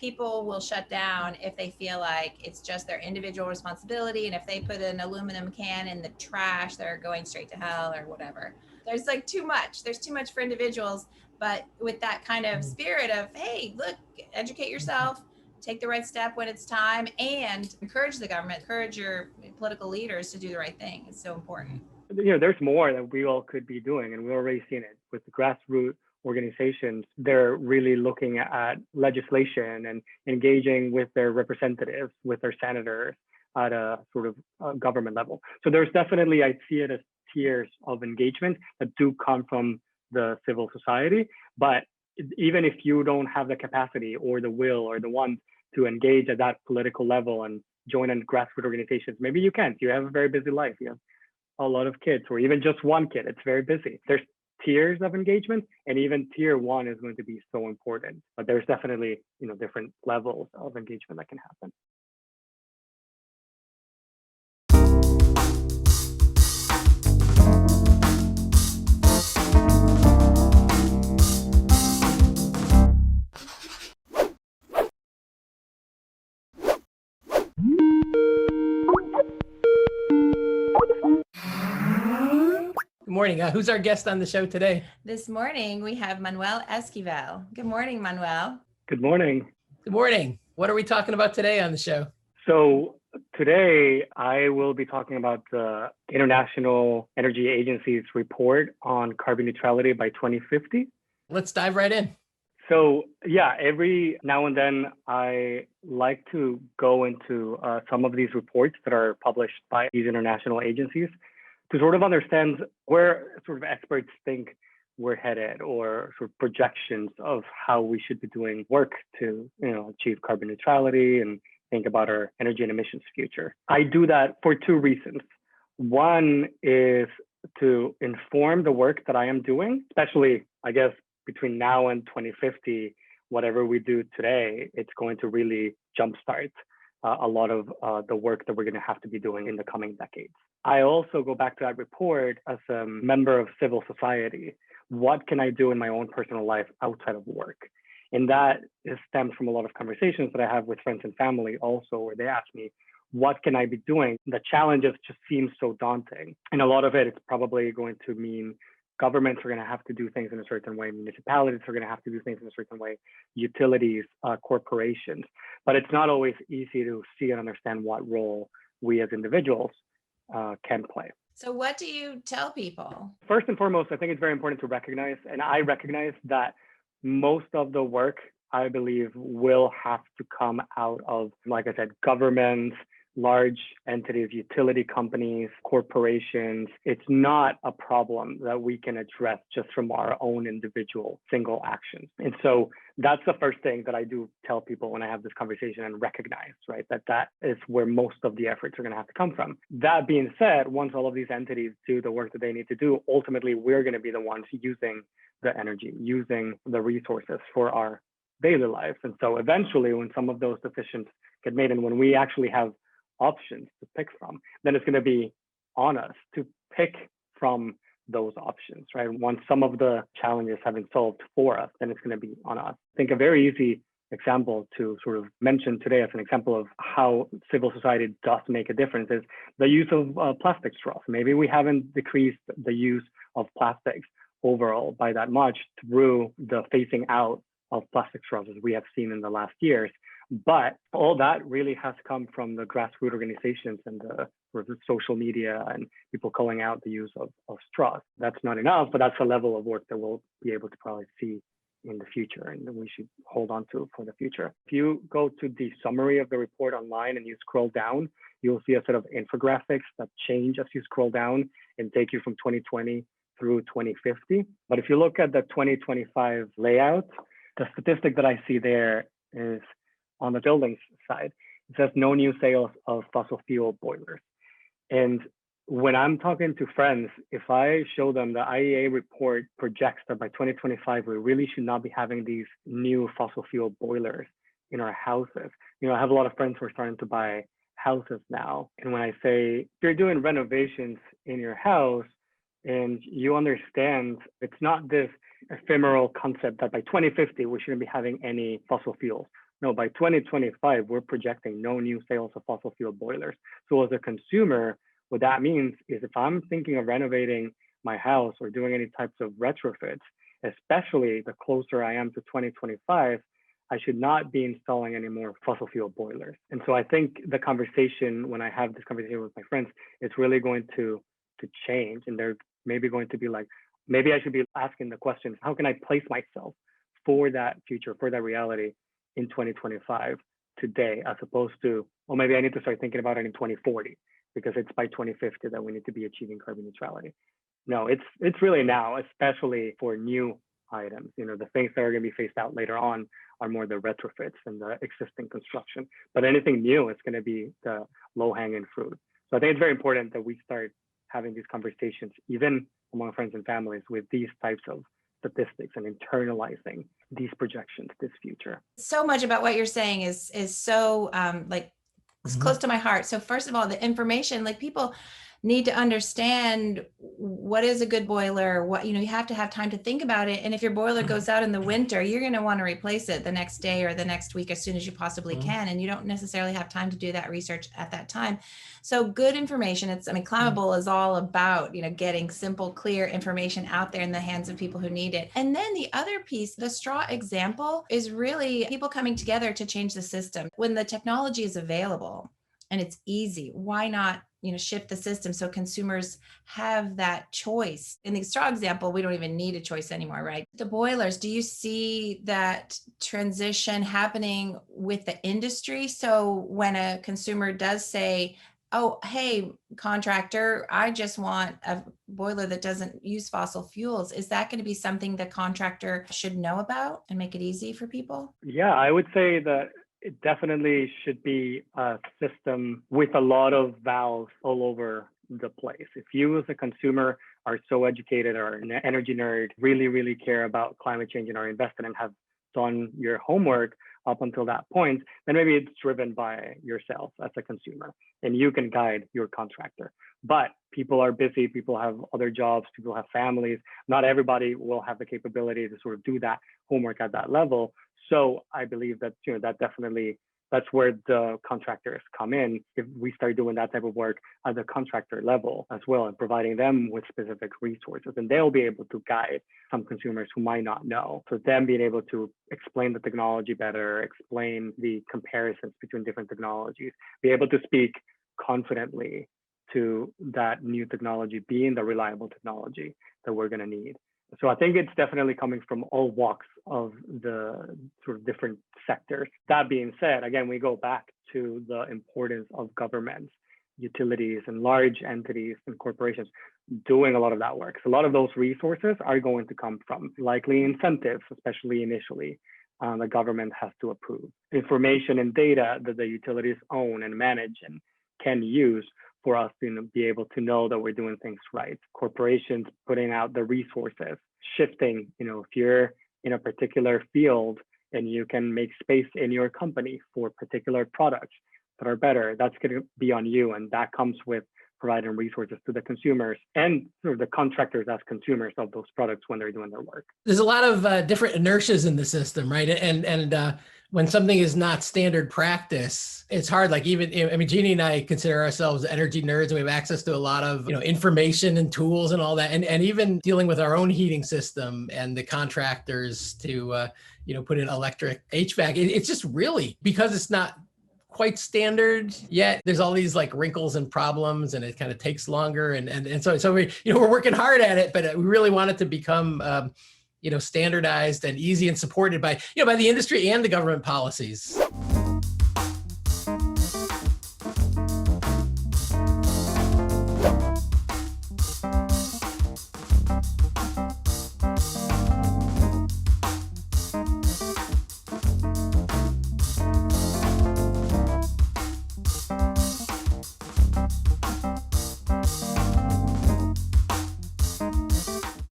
people will shut down if they feel like it's just their individual responsibility. And if they put an aluminum can in the trash, they're going straight to hell or whatever. There's like too much. There's too much for individuals. But with that kind of spirit of, hey, look, educate yourself, take the right step when it's time, and encourage the government, encourage your political leaders to do the right thing. It's so important. There's more that we all could be doing, and we've already seen it with the grassroots organizations. They're really looking at legislation and engaging with their representatives, with their senators at a sort of government level. So there's definitely, I see it as tiers of engagement that do come from the civil society. But even if you don't have the capacity or the will or the want to engage at that political level and join in grassroots organizations, maybe you can't. You have a very busy life. You have a lot of kids, or even just one kid. It's very busy. There's tiers of engagement, and even tier one is going to be so important. But there's definitely, different levels of engagement that can happen. Good morning. Who's our guest on the show today? This morning, we have Manuel Esquivel. Good morning, Manuel. Good morning. Good morning. What are we talking about today on the show? So today, I will be talking about the International Energy Agency's report on carbon neutrality by 2050. Let's dive right in. So yeah, every now and then, I like to go into some of these reports that are published by these international agencies to sort of understand where sort of experts think we're headed, or sort of projections of how we should be doing work to achieve carbon neutrality and think about our energy and emissions future. I do that for two reasons. One is to inform the work that I am doing, especially, I guess, between now and 2050. Whatever we do today, it's going to really jumpstart a lot of the work that we're going to have to be doing in the coming decades. I also go back to that report as a member of civil society. What can I do in my own personal life outside of work? And that stems from a lot of conversations that I have with friends and family also, where they ask me, what can I be doing? The challenges just seem so daunting. And a lot of it's probably going to mean governments are going to have to do things in a certain way. Municipalities are going to have to do things in a certain way. Utilities, corporations. But it's not always easy to see and understand what role we as individuals can play. So what do you tell people? First and foremost, I think it's very important to recognize, and I recognize that most of the work, I believe, will have to come out of, like I said, governments, large entities, utility companies, corporations. It's not a problem that we can address just from our own individual single actions. And so that's the first thing that I do tell people when I have this conversation, and recognize, right, that is where most of the efforts are going to have to come from. That being said, once all of these entities do the work that they need to do, ultimately, we're going to be the ones using the energy, using the resources for our daily lives. And so eventually, when some of those decisions get made, and when we actually have options to pick from, then it's going to be on us to pick from those options, right? Once some of the challenges have been solved for us, then it's going to be on us. I think a very easy example to sort of mention today as an example of how civil society does make a difference is the use of plastic straws. Maybe we haven't decreased the use of plastics overall by that much through the phasing out of plastic straws as we have seen in the last years. But all that really has come from the grassroots organizations and the sort of social media and people calling out the use of straws. That's not enough, but that's a level of work that we'll be able to probably see in the future, and that we should hold on to for the future. If you go to the summary of the report online and you scroll down, you'll see a set of infographics that change as you scroll down and take you from 2020 through 2050. But if you look at the 2025 layout, the statistic that I see there is on the buildings side. It says no new sales of fossil fuel boilers. And when I'm talking to friends, if I show them the IEA report projects that by 2025, we really should not be having these new fossil fuel boilers in our houses. I have a lot of friends who are starting to buy houses now. And when I say, if you're doing renovations in your house and you understand it's not this ephemeral concept that by 2050, we shouldn't be having any fossil fuels. No, by 2025, we're projecting no new sales of fossil fuel boilers. So as a consumer, what that means is if I'm thinking of renovating my house or doing any types of retrofits, especially the closer I am to 2025, I should not be installing any more fossil fuel boilers. And so I think the conversation, when I have this conversation with my friends, it's really going to change. And they're maybe going to be like, maybe I should be asking the question, how can I place myself for that future, for that reality in 2025 today, as opposed to, well, maybe I need to start thinking about it in 2040 because it's by 2050 that we need to be achieving carbon neutrality. No, it's really now, especially for new items. You know, the things that are going to be phased out later on are more the retrofits and the existing construction. But anything new is going to be the low-hanging fruit. So I think it's very important that we start having these conversations, even among friends and families, with these types of statistics and internalizing these projections, this future. So much about what you're saying is so it's close to my heart. So first of all, the information, like people need to understand what is a good boiler, what, you have to have time to think about it. And if your boiler goes out in the winter, you're going to want to replace it the next day or the next week as soon as you possibly can. And you don't necessarily have time to do that research at that time. So good information. Climbable is all about, getting simple, clear information out there in the hands of people who need it. And then the other piece, the straw example, is really people coming together to change the system. When the technology is available and it's easy, why not shift the system so consumers have that choice? In the straw example, we don't even need a choice anymore, right? The boilers, do you see that transition happening with the industry? So when a consumer does say, oh, hey, contractor, I just want a boiler that doesn't use fossil fuels, is that going to be something the contractor should know about and make it easy for people? Yeah, I would say that it definitely should be a system with a lot of valves all over the place. If you as a consumer are so educated or an energy nerd, really, really care about climate change and are invested and have done your homework up until that point, then maybe it's driven by yourself as a consumer and you can guide your contractor. But people are busy, people have other jobs, people have families. Not everybody will have the capability to sort of do that homework at that level. So I believe that, that definitely, that's where the contractors come in. If we start doing that type of work at the contractor level as well and providing them with specific resources, and they'll be able to guide some consumers who might not know. So them being able to explain the technology better, explain the comparisons between different technologies, be able to speak confidently to that new technology being the reliable technology that we're going to need. So I think it's definitely coming from all walks of the sort of different sectors. That being said, again, we go back to the importance of governments, utilities, and large entities and corporations doing a lot of that work. So a lot of those resources are going to come from likely incentives, especially initially, the government has to approve. Information and data that the utilities own and manage and can use for us to be able to know that we're doing things right. Corporations putting out the resources, shifting, if you're in a particular field and you can make space in your company for particular products that are better, that's going to be on you. And that comes with providing resources to the consumers and sort of the contractors as consumers of those products when they're doing their work. There's a lot of different inertias in the system, right? And when something is not standard practice, it's hard. Like Jeannie and I consider ourselves energy nerds, and we have access to a lot of information and tools and all that. And even dealing with our own heating system and the contractors to put in electric HVAC, it's just really, because it's not quite standard yet, there's all these like wrinkles and problems, and it kind of takes longer. And so we're working hard at it, but we really want it to become standardized and easy and supported by the industry and the government policies.